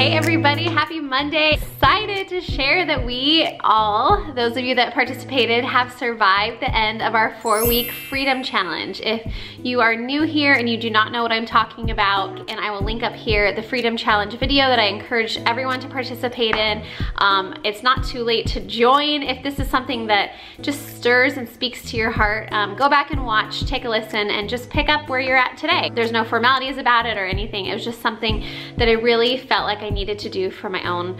Hey everybody, happy Monday. Excited to share that we all, those of you that participated, have survived the end of our 4-week freedom challenge. If you are new here and you do not know what I'm talking about, and I will link up here the freedom challenge video that I encourage everyone to participate in. It's not too late to join if this is something that just stirs and speaks to your heart. Go back and watch, take a listen, and just pick up where you're at today. There's no formalities about it or anything. It was just something that I really felt like I needed to do for my own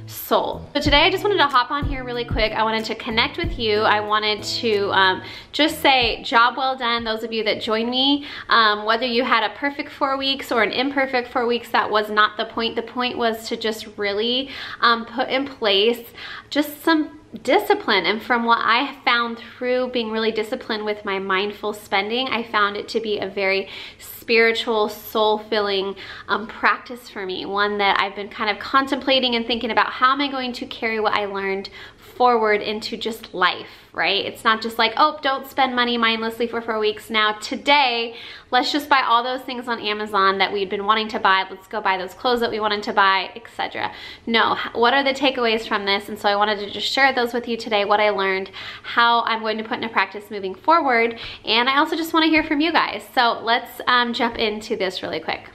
soul. So today I just wanted to hop on here really quick. I wanted to connect with you. I wanted to just say job well done, those of you that joined me. Whether you had a perfect 4 weeks or an imperfect 4 weeks, that was not the point. The point was to just really put in place just some discipline. And from what I have found through being really disciplined with my mindful spending, I found it to be a very spiritual, soul-filling practice for me. One that I've been kind of contemplating and thinking about, how am I going to carry what I learned forward into just life, right? It's not just like, oh, don't spend money mindlessly for 4 weeks. Now today, let's just buy all those things on Amazon that we'd been wanting to buy. Let's go buy those clothes that we wanted to buy, etc. No, what are the takeaways from this? And so I wanted to just share those with you today, what I learned, how I'm going to put into practice moving forward. And I also just want to hear from you guys. So let's jump into this really quick.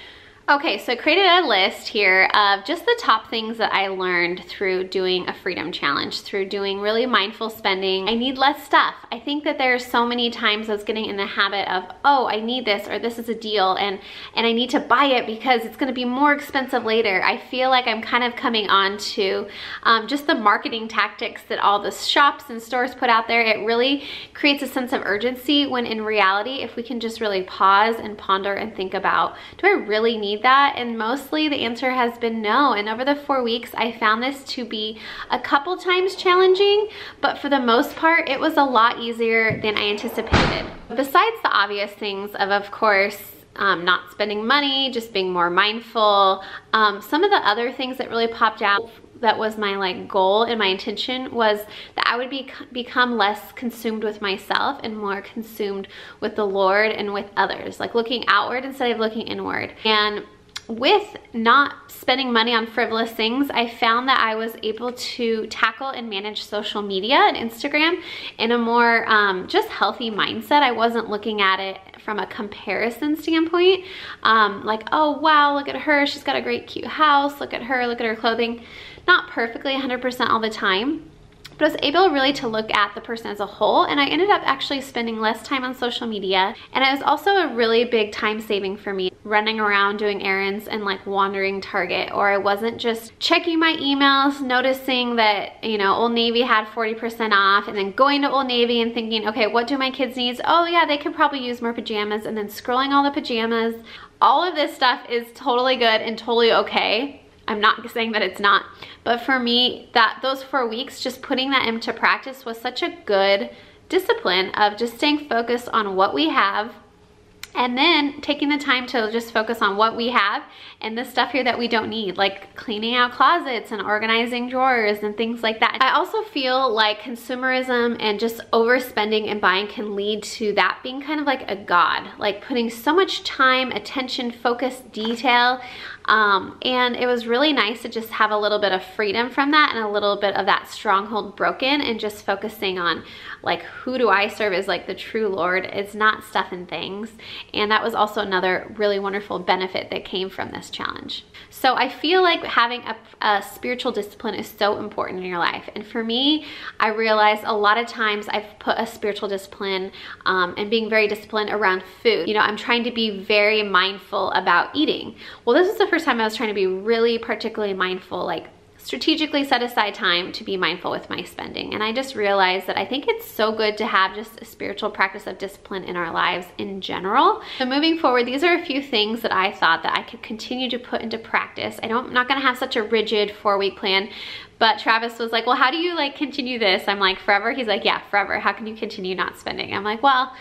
Okay, so I created a list here of just the top things that I learned through doing a freedom challenge, through doing really mindful spending. I need less stuff. I think that there's so many times I was getting in the habit of, oh, I need this, or this is a deal, and I need to buy it because it's gonna be more expensive later. I feel like I'm kind of coming on to just the marketing tactics that all the shops and stores put out there. It really creates a sense of urgency, when in reality, if we can just really pause and ponder and think about, do I really need that? And mostly the answer has been no. And over the 4 weeks, I found this to be a couple times challenging, but for the most part, it was a lot easier than I anticipated. Besides the obvious things of course, not spending money, just being more mindful, some of the other things that really popped out that was my goal and my intention was that I would become less consumed with myself and more consumed with the Lord and with others, like looking outward instead of looking inward. And with not spending money on frivolous things, I found that I was able to tackle and manage social media and Instagram in a more just healthy mindset. I wasn't looking at it from a comparison standpoint, like, oh wow, look at her, she's got a great cute house, look at her clothing. Not perfectly 100% all the time, but I was able really to look at the person as a whole, and I ended up actually spending less time on social media. And it was also a really big time saving for me, running around doing errands and wandering Target, or I wasn't just checking my emails, noticing that, you know, Old Navy had 40% off, and then going to Old Navy and thinking, okay, what do my kids need? Oh yeah, they could probably use more pajamas, and then scrolling all the pajamas. All of this stuff is totally good and totally okay. I'm not saying that it's not, but for me, those 4 weeks, just putting that into practice was such a good discipline of just staying focused on what we have, and then taking the time to just focus on what we have and the stuff here that we don't need, like cleaning out closets and organizing drawers and things like that. I also feel like consumerism and just overspending and buying can lead to that being kind of like a god, like putting so much time, attention, focus, detail. And it was really nice to just have a little bit of freedom from that and a little bit of that stronghold broken, and just focusing on like, who do I serve as like the true Lord? It's not stuff and things. And that was also another really wonderful benefit that came from this challenge. So I feel like having a spiritual discipline is so important in your life. And for me, I realized a lot of times I've put a spiritual discipline and being very disciplined around food. You know, I'm trying to be very mindful about eating. Well, this was the first time I was trying to be really particularly mindful, like strategically set aside time to be mindful with my spending. And I just realized that I think it's so good to have just a spiritual practice of discipline in our lives in general. So moving forward, these are a few things that I thought that I could continue to put into practice. I'm not gonna have such a rigid 4-week plan, but Travis was like, well, how do you continue this? I'm like, forever? He's like, yeah, forever. How can you continue not spending? I'm like, well,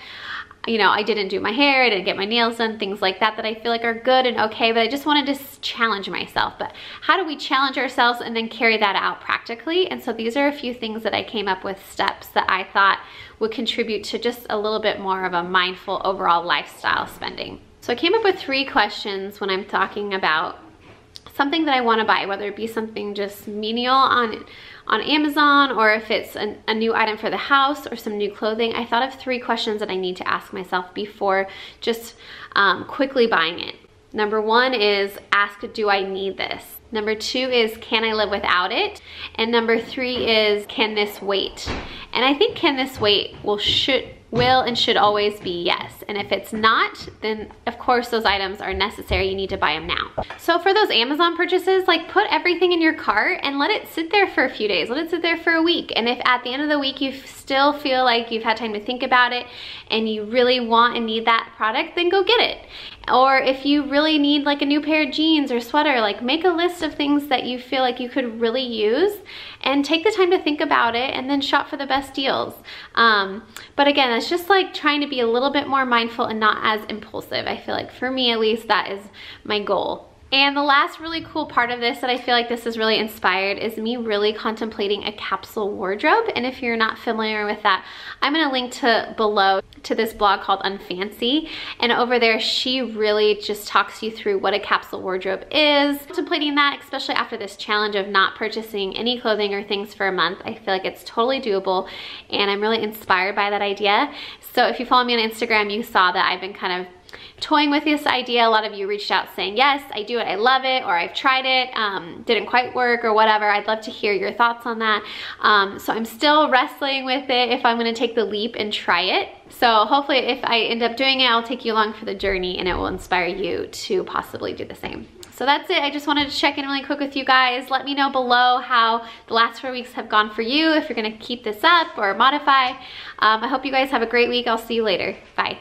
you know, I didn't do my hair, I didn't get my nails done, things like that I feel like are good and okay, but I just wanted to challenge myself. But how do we challenge ourselves and then carry that out practically? And so these are a few things that I came up with, steps that I thought would contribute to just a little bit more of a mindful overall lifestyle spending. So I came up with 3 questions when I'm talking about something that I want to buy, whether it be something just menial on Amazon, or if it's a new item for the house or some new clothing, I thought of 3 questions that I need to ask myself before just quickly buying it. Number 1 is ask, do I need this? Number 2 is, can I live without it? And number 3 is, can this wait? And I think can this wait will and should always be yes. And if it's not, then of course those items are necessary. You need to buy them now. So for those Amazon purchases, like put everything in your cart and let it sit there for a few days. Let it sit there for a week. And if at the end of the week you still feel like you've had time to think about it and you really want and need that product, then go get it. Or if you really need like a new pair of jeans or sweater, like make a list of things that you feel like you could really use and take the time to think about it and then shop for the best deals. But again, it's just like trying to be a little bit more mindful and not as impulsive. I feel like for me at least, that is my goal. And the last really cool part of this that I feel like this is really inspired is me really contemplating a capsule wardrobe. And if you're not familiar with that, I'm gonna link below to this blog called Unfancy. And over there, she really just talks you through what a capsule wardrobe is. Contemplating that, especially after this challenge of not purchasing any clothing or things for a month, I feel like it's totally doable. And I'm really inspired by that idea. So if you follow me on Instagram, you saw that I've been kind of toying with this idea. A lot of you reached out saying, yes, I do it, I love it, or I've tried it, didn't quite work or whatever. I'd love to hear your thoughts on that. So I'm still wrestling with it if I'm gonna take the leap and try it. So hopefully if I end up doing it, I'll take you along for the journey and it will inspire you to possibly do the same. So that's it. I just wanted to check in really quick with you guys. Let me know below how the last 4 weeks have gone for you, if you're gonna keep this up or modify. I hope you guys have a great week. I'll see you later. Bye.